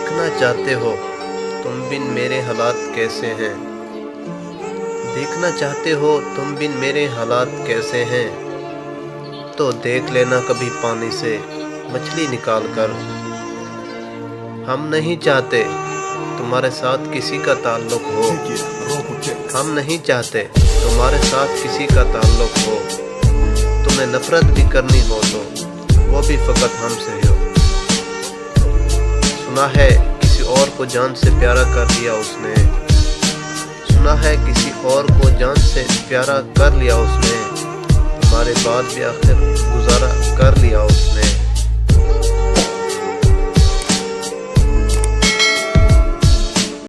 دیکھنا چاہتے ہو تم بن میرے حالات کیسے ہیں، دیکھنا چاہتے ہو تم بن میرے حالات کیسے ہیں، تو دیکھ لینا کبھی پانی سے مچھلی نکال کر۔ ہم نہیں چاہتے تمہارے ساتھ کسی کا تعلق ہو، ہم نہیں چاہتے تمہارے ساتھ کسی کا تعلق ہو، تمہیں نفرت بھی کرنی ہو تو وہ بھی فقط ہم سے ہو۔ سنا ہے کسی اور کو جان سے پیارا کر لیا اس نے، سنا ہے کسی اور کو جان سے پیارا کر لیا اس نے، تمہارے بعد بھی آخر گزارا کر لیا اس نے۔